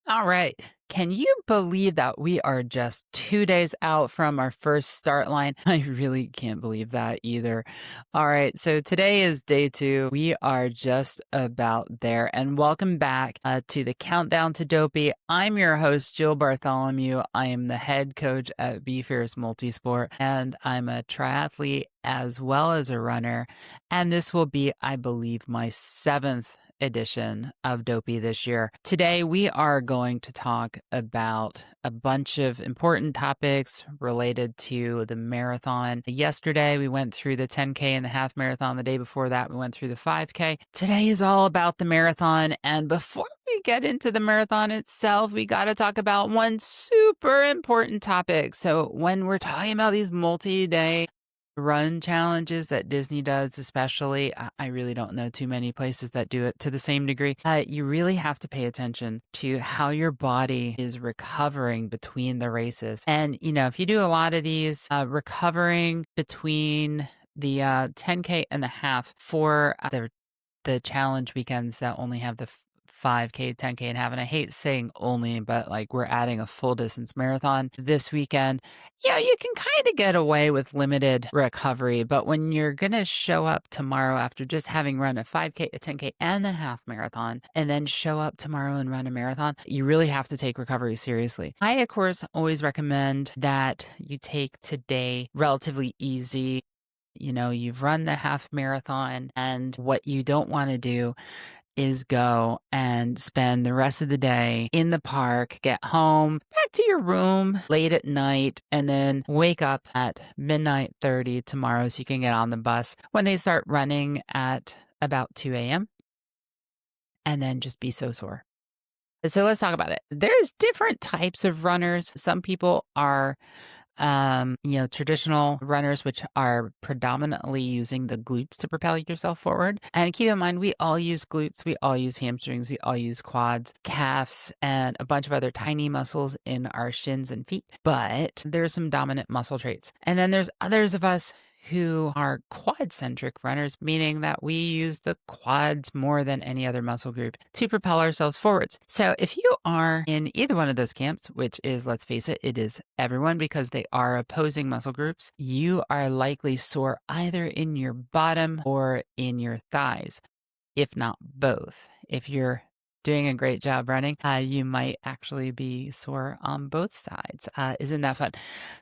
All right. Can you believe that we are just 2 days out from our first start line? I really can't believe that either. All right. So today is day 2. We are just about there. And welcome back to the Countdown to Dopey. I'm your host, Jill Bartholomew. I am the head coach at Be Fierce Multisport, and I'm a triathlete as well as a runner. And this will be, I believe, my 7th edition of Dopey this year. Today, we are going to talk about a bunch of important topics related to the marathon. Yesterday, we went through the 10K and the half marathon. The day before that, we went through the 5K. Today is all about the marathon. And before we get into the marathon itself, we got to talk about one super important topic. So when we're talking about these multi-day run challenges that Disney does, especially, I really don't know too many places that do it to the same degree. You really have to pay attention to how your body is recovering between the races. And, if you do a lot of these, recovering between the 10K and the half for the challenge weekends that only have the 5K, 10K, and half. And I hate saying only, but like we're adding a full distance marathon this weekend. You can kind of get away with limited recovery. But when you're going to show up tomorrow after just having run a 5K, a 10K, and a half marathon, and then show up tomorrow and run a marathon, you really have to take recovery seriously. I, of course, always recommend that you take today relatively easy. You've run the half marathon, and what you don't want to do is go and spend the rest of the day in the park, get home, back to your room late at night, and then wake up at midnight 30 tomorrow so you can get on the bus when they start running at about 2 a.m. and then just be so sore. So let's talk about it. There's different types of runners. Some people are traditional runners, which are predominantly using the glutes to propel yourself forward. And keep in mind, we all use glutes, we all use hamstrings, we all use quads, calves, and a bunch of other tiny muscles in our shins and feet. But there's some dominant muscle traits. And then there's others of us who are quad-centric runners, meaning that we use the quads more than any other muscle group to propel ourselves forwards. So if you are in either one of those camps, which is, let's face it, it is everyone because they are opposing muscle groups, you are likely sore either in your bottom or in your thighs, if not both. If you're doing a great job running, you might actually be sore on both sides. Isn't that fun?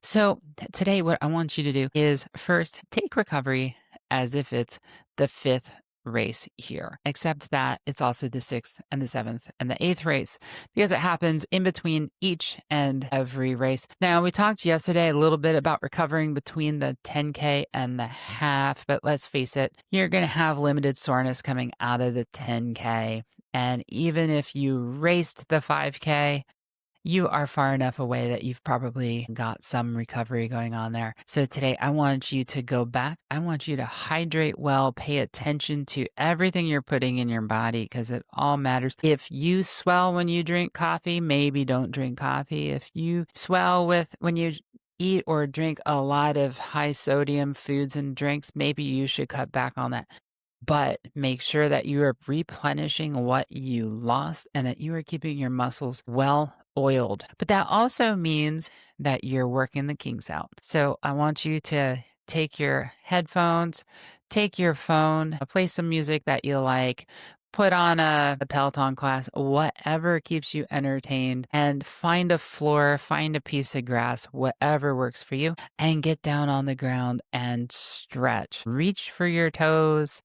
So today, what I want you to do is first take recovery as if it's the 5th race here, except that it's also the 6th and the 7th and the 8th race because it happens in between each and every race. Now, we talked yesterday a little bit about recovering between the 10K and the half, but let's face it, you're going to have limited soreness coming out of the 10K. And even if you raced the 5K, you are far enough away that you've probably got some recovery going on there. So today, I want you to go back. I want you to hydrate well, pay attention to everything you're putting in your body because it all matters. If you swell when you drink coffee, maybe don't drink coffee. If you swell when you eat or drink a lot of high sodium foods and drinks, maybe you should cut back on that. But make sure that you are replenishing what you lost and that you are keeping your muscles well oiled. But that also means that you're working the kinks out. So I want you to take your headphones, take your phone, play some music that you like, put on a Peloton class, whatever keeps you entertained, and find a floor, find a piece of grass, whatever works for you, and get down on the ground and stretch. Reach for your toes.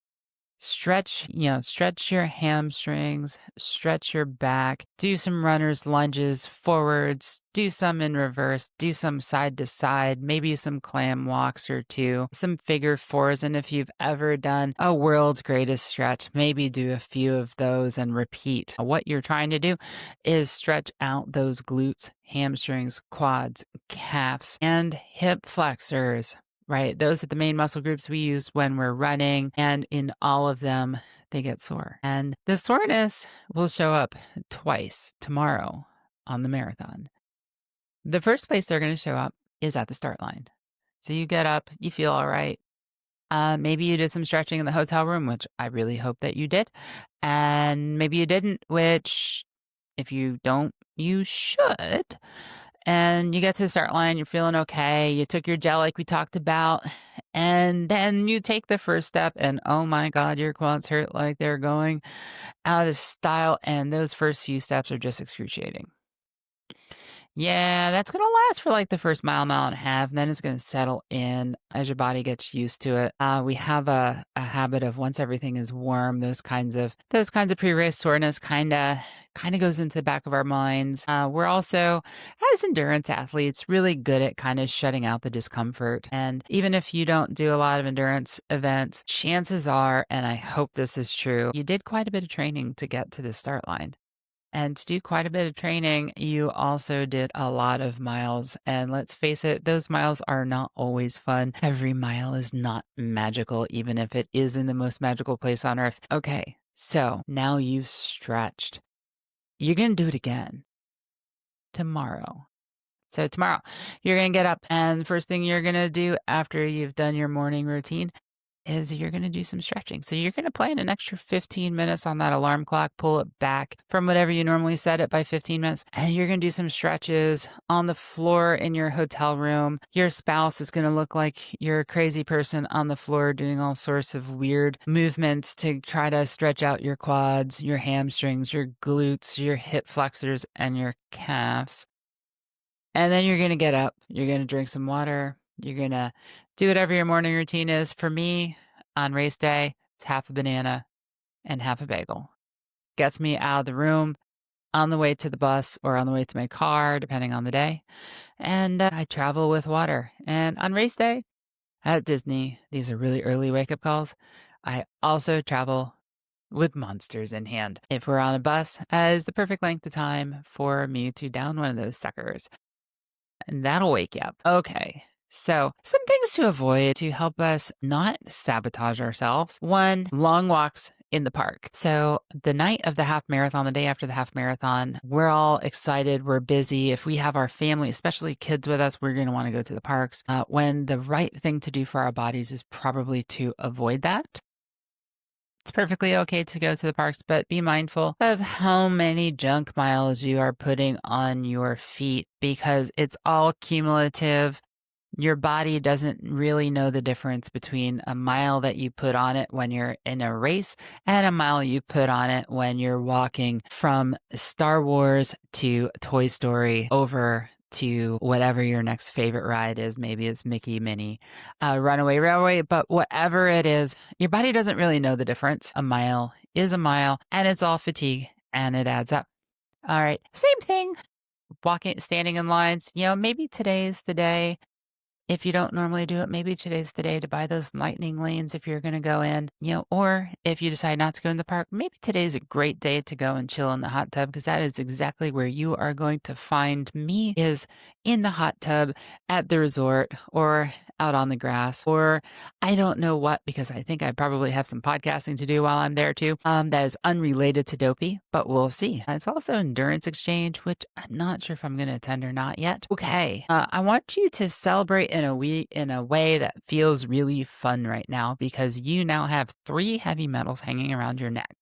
Stretch your hamstrings, stretch your back, do some runner's lunges forwards, do some in reverse, do some side to side, maybe some clam walks or two, some figure fours. And if you've ever done a world's greatest stretch, maybe do a few of those and repeat. What you're trying to do is stretch out those glutes, hamstrings, quads, calves, and hip flexors. Right? Those are the main muscle groups we use when we're running, and in all of them, they get sore. And the soreness will show up twice tomorrow on the marathon. The first place they're going to show up is at the start line. So you get up, you feel all right. Maybe you did some stretching in the hotel room, which I really hope that you did. And maybe you didn't, which if you don't you should. And you get to the start line, you're feeling okay. You took your gel like we talked about. And then you take the first step, and oh my God, your quads hurt like they're going out of style. And those first few steps are just excruciating. Yeah, that's going to last for like the first mile, mile and a half. And then it's going to settle in as your body gets used to it. We have a habit of once everything is warm, those kinds of pre-race soreness kind of goes into the back of our minds. We're also, as endurance athletes, really good at kind of shutting out the discomfort. And even if you don't do a lot of endurance events, chances are, and I hope this is true, you did quite a bit of training to get to the start line. And to do quite a bit of training, you also did a lot of miles. And let's face it, those miles are not always fun. Every mile is not magical, even if it is in the most magical place on earth. Okay, so now you've stretched. You're going to do it again tomorrow. So tomorrow, you're going to get up, and the first thing you're going to do after you've done your morning routine is you're going to do some stretching. So you're going to plan an extra 15 minutes on that alarm clock, pull it back from whatever you normally set it by 15 minutes, and you're going to do some stretches on the floor in your hotel room. Your spouse is going to look like you're a crazy person on the floor doing all sorts of weird movements to try to stretch out your quads, your hamstrings, your glutes, your hip flexors, and your calves. And then you're going to get up, you're going to drink some water, you're going to do whatever your morning routine is. For me, on race day, it's half a banana and half a bagel. Gets me out of the room on the way to the bus or on the way to my car, depending on the day. And I travel with water. And on race day at Disney, these are really early wake-up calls, I also travel with monsters in hand. If we're on a bus, is the perfect length of time for me to down one of those suckers. And that'll wake you up. Okay. So, some things to avoid to help us not sabotage ourselves. One, long walks in the park. So, the night of the half marathon, the day after the half marathon, we're all excited. We're busy. If we have our family, especially kids with us, we're going to want to go to the parks. When the right thing to do for our bodies is probably to avoid that. It's perfectly okay to go to the parks, but be mindful of how many junk miles you are putting on your feet because it's all cumulative. Your body doesn't really know the difference between a mile that you put on it when you're in a race and a mile you put on it when you're walking from Star Wars to Toy Story over to whatever your next favorite ride is. Maybe it's Mickey, Minnie, Runaway Railway, but whatever it is, your body doesn't really know the difference. A mile is a mile, and it's all fatigue, and it adds up. All right, same thing. Standing in lines, maybe today's the day. If you don't normally do it, maybe today's the day to buy those lightning lanes if you're going to go in, or if you decide not to go in the park, maybe today's a great day to go and chill in the hot tub because that is exactly where you are going to find me is in the hot tub at the resort or out on the grass or I don't know what because I think I probably have some podcasting to do while I'm there too. That is unrelated to Dopey, but we'll see. It's also Endurance Exchange, which I'm not sure if I'm going to attend or not yet. Okay, I want you to celebrate in a way that feels really fun right now because you now have 3 heavy metals hanging around your neck.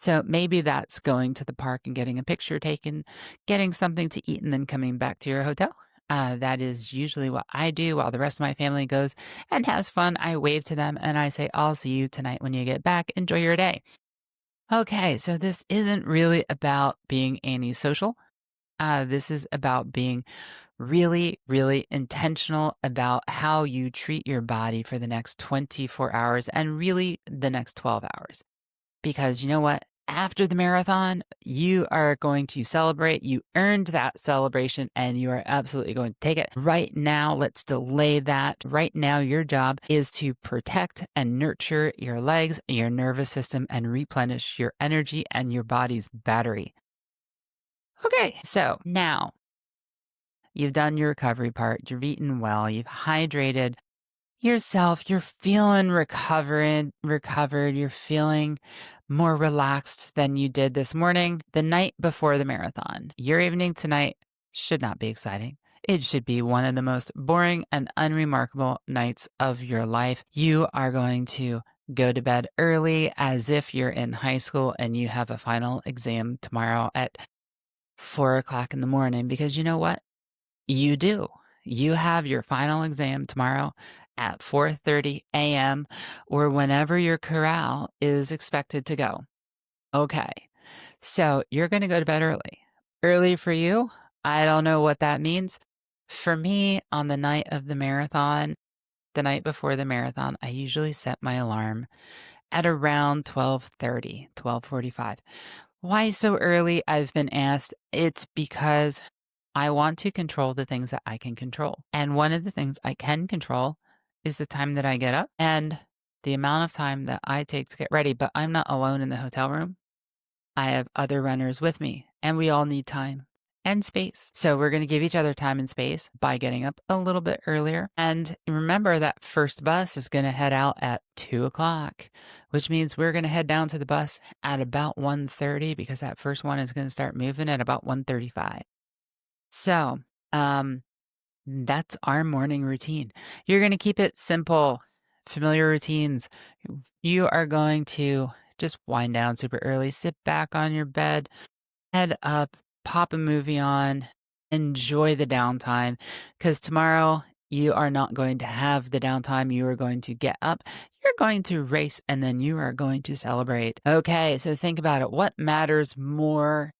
So maybe that's going to the park and getting a picture taken, getting something to eat, and then coming back to your hotel. That is usually what I do while the rest of my family goes and has fun. I wave to them and I say, I'll see you tonight when you get back. Enjoy your day. Okay, so this isn't really about being antisocial. This is about being really, really intentional about how you treat your body for the next 24 hours and really the next 12 hours. Because you know what? After the marathon, you are going to celebrate. You earned that celebration and you are absolutely going to take it. Right now, let's delay that. Right now, your job is to protect and nurture your legs, your nervous system, and replenish your energy and your body's battery. Okay, so now you've done your recovery part. You've eaten well. You've hydrated yourself. You're feeling recovered. You're feeling more relaxed than you did this morning, the night before the marathon. Your evening tonight should not be exciting. It should be one of the most boring and unremarkable nights of your life. You are going to go to bed early as if you're in high school and you have a final exam tomorrow at 4 o'clock in the morning, because you know what? You do. You have your final exam tomorrow at 4:30 a.m. or whenever your corral is expected to go. Okay. So you're going to go to bed early. Early for you? I don't know what that means. For me, on the night of the marathon, the night before the marathon, I usually set my alarm at around 12:30, 12:45. Why so early? I've been asked. It's because I want to control the things that I can control. And one of the things I can control is the time that I get up and the amount of time that I take to get ready. But I'm not alone in the hotel room. I have other runners with me, and we all need time and space. So we're going to give each other time and space by getting up a little bit earlier. And remember that first bus is going to head out at 2 o'clock, which means we're going to head down to the bus at about 1:30 because that first one is going to start moving at about 1:35. So, that's our morning routine. You're going to keep it simple, familiar routines. You are going to just wind down super early, sit back on your bed, head up, pop a movie on, enjoy the downtime, because tomorrow you are not going to have the downtime. You are going to get up, you're going to race, and then you are going to celebrate. Okay, so think about it. What matters more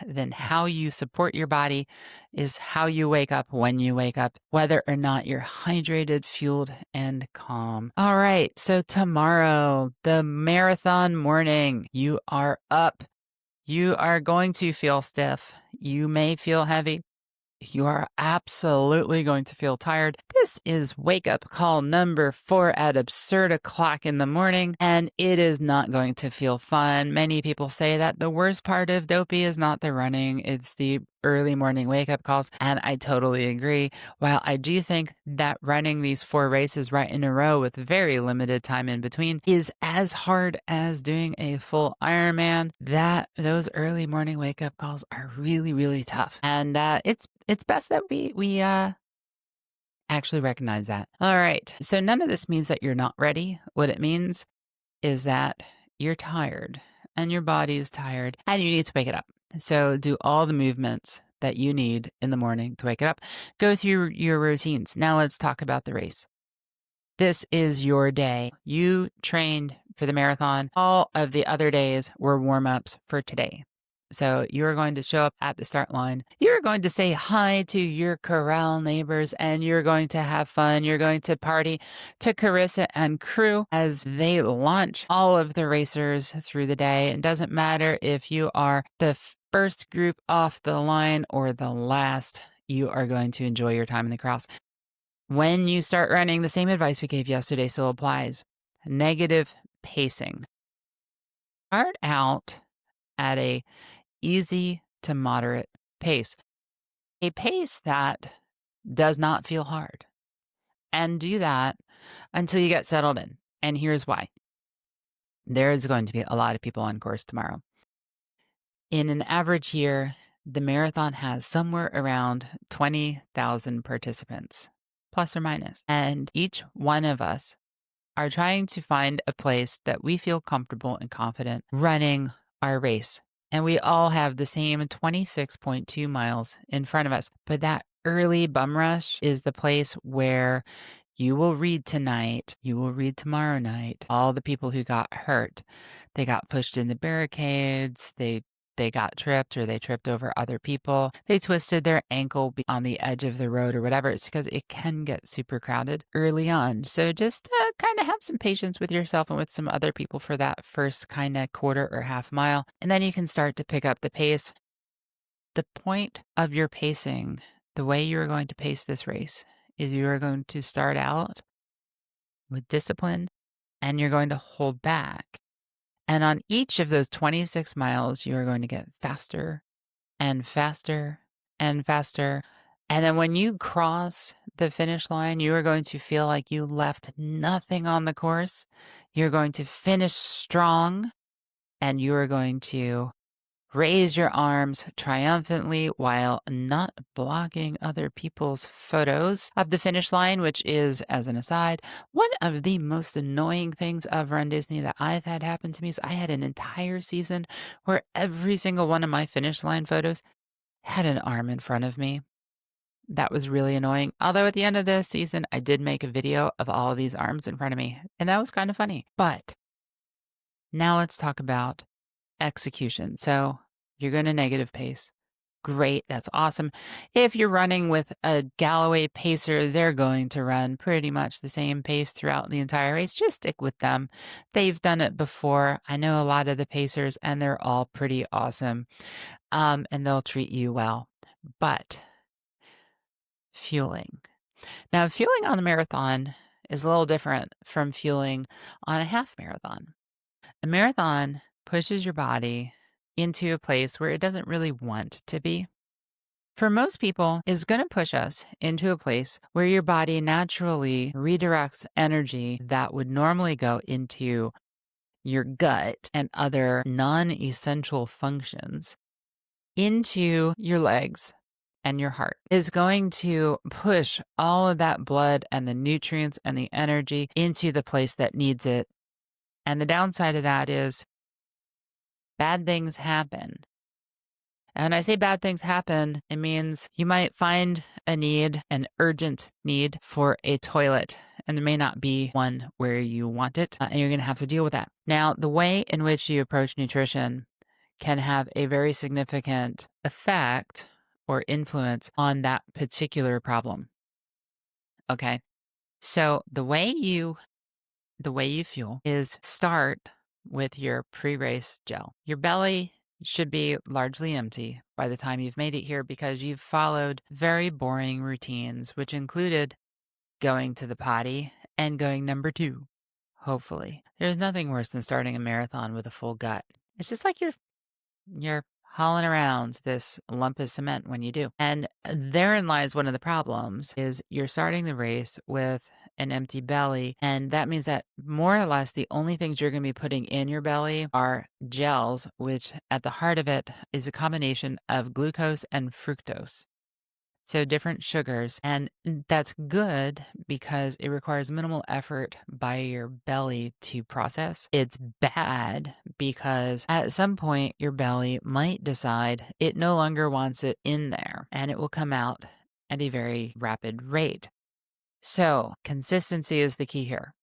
than how you support your body is how you wake up when you wake up, whether or not you're hydrated, fueled, and calm. All right, so tomorrow, the marathon morning, you are up. You are going to feel stiff. You may feel heavy. You are absolutely going to feel tired. This is wake up call number 4 at absurd o'clock in the morning, and it is not going to feel fun. Many people say that the worst part of Dopey is not the running, it's the early morning wake up calls, and I totally agree. While I do think that running these 4 races right in a row with very limited time in between is as hard as doing a full Ironman, that those early morning wake up calls are really, really tough. And it's best that we actually recognize that. All right. So none of this means that you're not ready. What it means is that you're tired and your body is tired and you need to wake it up. So do all the movements that you need in the morning to wake it up. Go through your routines. Now let's talk about the race. This is your day. You trained for the marathon. All of the other days were warm-ups for today. So you're going to show up at the start line. You're going to say hi to your corral neighbors and you're going to have fun. You're going to party to Carissa and crew as they launch all of the racers through the day. It doesn't matter if you are the first group off the line or the last. You are going to enjoy your time in the corrals. When you start running, the same advice we gave yesterday still applies. Negative pacing. Start out at a easy to moderate pace. A pace that does not feel hard. And do that until you get settled in. And here's why. There is going to be a lot of people on course tomorrow. In an average year, the marathon has somewhere around 20,000 participants, plus or minus. And each one of us are trying to find a place that we feel comfortable and confident running our race. And we all have the same 26.2 miles in front of us. But that early bum rush is the place where you will read tonight, you will read tomorrow night, all the people who got hurt. They got pushed into barricades, they got tripped or they tripped over other people. They twisted their ankle on the edge of the road or whatever. It's because it can get super crowded early on. So just kind of have some patience with yourself and with some other people for that first kind of quarter or half mile. And then you can start to pick up the pace. The point of your pacing, the way you are going to pace this race, is you are going to start out with discipline and you're going to hold back. And on each of those 26 miles, you are going to get faster and faster and faster. And then when you cross the finish line, you are going to feel like you left nothing on the course. You're going to finish strong and you are going to raise your arms triumphantly while not blocking other people's photos of the finish line, which is, as an aside, one of the most annoying things of Run Disney that I've had happen to me. Is I had an entire season where every single one of my finish line photos had an arm in front of me. That was really annoying. Although at the end of the season, I did make a video of all of these arms in front of me, and that was kind of funny. But now let's talk about execution. So you're going to negative pace. Great. That's awesome. If you're running with a Galloway pacer, they're going to run pretty much the same pace throughout the entire race. Just stick with them. They've done it before. I know a lot of the pacers, and they're all pretty awesome. And they'll treat you well. But fueling. Now, fueling on the marathon is a little different from fueling on a half marathon. A marathon pushes your body into a place where it doesn't really want to be. For most people, is going to push us into a place where your body naturally redirects energy that would normally go into your gut and other non-essential functions into your legs and your heart. Is going to push all of that blood and the nutrients and the energy into the place that needs it. And the downside of that is bad things happen. And when I say bad things happen, it means you might find a need, an urgent need for a toilet, and there may not be one where you want it, and you're going to have to deal with that. Now, the way in which you approach nutrition can have a very significant effect or influence on that particular problem. Okay. So the way you fuel is start with your pre-race gel. Your belly should be largely empty by the time you've made it here because you've followed very boring routines, which included going to the potty and going number 2, hopefully. There's nothing worse than starting a marathon with a full gut. It's just like you're hauling around this lump of cement when you do. And therein lies one of the problems is you're starting the race with an empty belly. And that means that more or less the only things you're going to be putting in your belly are gels, which at the heart of it is a combination of glucose and fructose. So different sugars. And that's good because it requires minimal effort by your belly to process. It's bad because at some point your belly might decide it no longer wants it in there and it will come out at a very rapid rate. So consistency is the key here.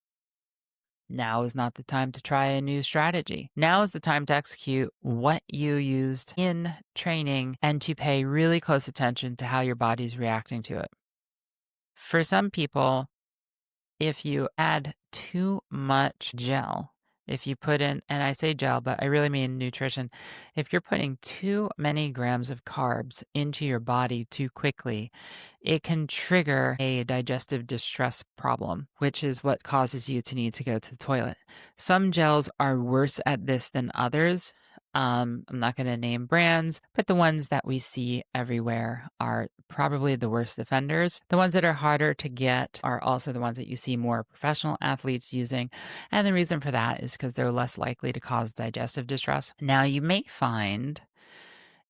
Now is not the time to try a new strategy. Now is the time to execute what you used in training and to pay really close attention to how your body's reacting to it. For some people, if you add too much gel, if you put in, and I say gel, but I really mean nutrition, if you're putting too many grams of carbs into your body too quickly, it can trigger a digestive distress problem, which is what causes you to need to go to the toilet. Some gels are worse at this than others. I'm not going to name brands, but the ones that we see everywhere are probably the worst offenders. The ones that are harder to get are also the ones that you see more professional athletes using. And the reason for that is because they're less likely to cause digestive distress. Now, you may find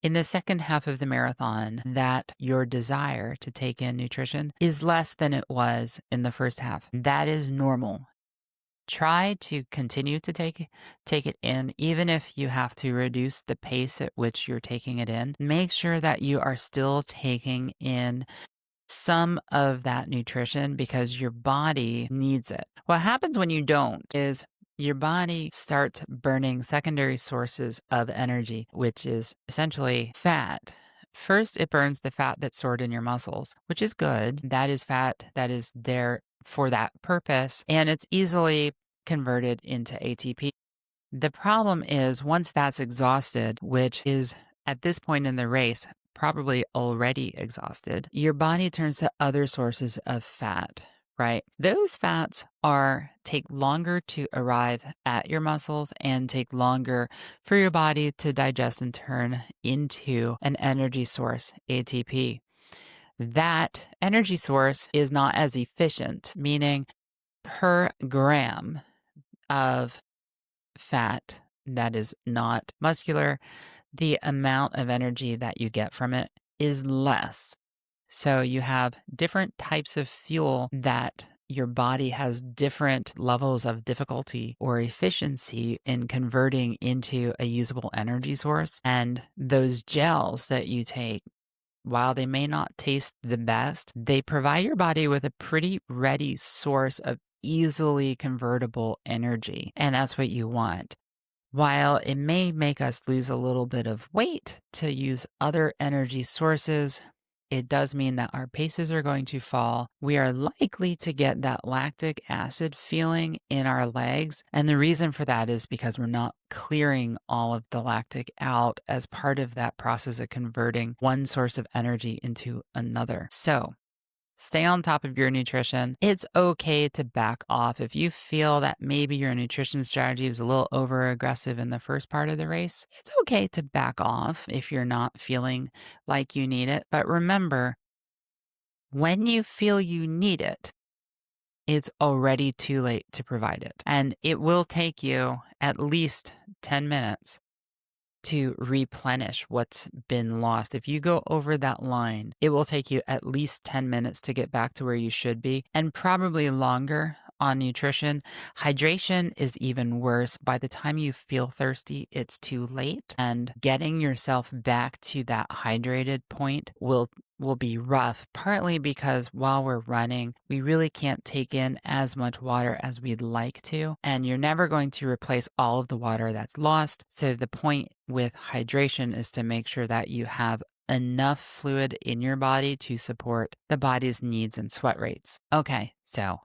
in the second half of the marathon that your desire to take in nutrition is less than it was in the first half. That is normal. Try to continue to take it in, even if you have to reduce the pace at which you're taking it in. Make sure that you are still taking in some of that nutrition because your body needs it. What happens when you don't is your body starts burning secondary sources of energy, which is essentially fat. First, it burns the fat that's stored in your muscles, which is good. That is fat that is there for that purpose, and it's easily converted into ATP. The problem is once that's exhausted, which is at this point in the race, probably already exhausted, your body turns to other sources of fat, right? Those fats take longer to arrive at your muscles and take longer for your body to digest and turn into an energy source, ATP. That energy source is not as efficient, meaning per gram of fat that is not muscular, the amount of energy that you get from it is less. So you have different types of fuel that your body has different levels of difficulty or efficiency in converting into a usable energy source. And those gels that you take, while they may not taste the best, they provide your body with a pretty ready source of easily convertible energy. And that's what you want. While it may make us lose a little bit of weight to use other energy sources, it does mean that our paces are going to fall. We are likely to get that lactic acid feeling in our legs. And the reason for that is because we're not clearing all of the lactic out as part of that process of converting one source of energy into another. So, stay on top of your nutrition. It's okay to back off. If you feel that maybe your nutrition strategy was a little over aggressive in the first part of the race, it's okay to back off if you're not feeling like you need it. But remember, when you feel you need it, it's already too late to provide it. And it will take you at least 10 minutes to replenish what's been lost. If you go over that line, it will take you at least 10 minutes to get back to where you should be, and probably longer on nutrition. Hydration is even worse. By the time you feel thirsty, it's too late, and getting yourself back to that hydrated point will be rough, partly because while we're running, we really can't take in as much water as we'd like to, and you're never going to replace all of the water that's lost. So the point with hydration is to make sure that you have enough fluid in your body to support the body's needs and sweat rates. Okay, so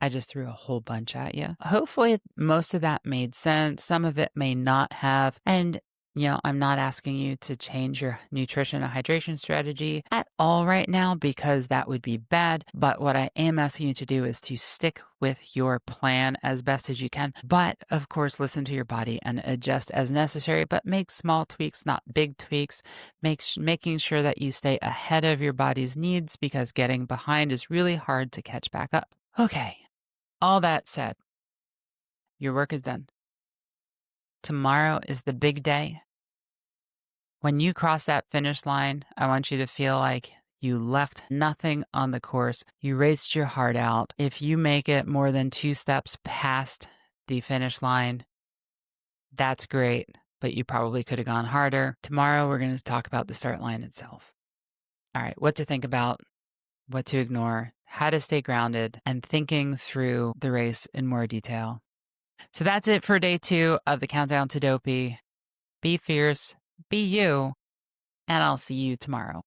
I just threw a whole bunch at you. Hopefully most of that made sense. Some of it may not have. And I'm not asking you to change your nutrition and hydration strategy at all right now, because that would be bad. But what I am asking you to do is to stick with your plan as best as you can. But of course, listen to your body and adjust as necessary, but make small tweaks, not big tweaks. Making sure that you stay ahead of your body's needs, because getting behind is really hard to catch back up. Okay, all that said, your work is done. Tomorrow is the big day. When you cross that finish line, I want you to feel like you left nothing on the course. You raced your heart out. If you make it more than 2 steps past the finish line, that's great, but you probably could have gone harder. Tomorrow, we're going to talk about the start line itself. All right, what to think about, what to ignore, how to stay grounded, and thinking through the race in more detail. So that's it for day 2 of the Countdown to Dopey. Be fierce, be you, and I'll see you tomorrow.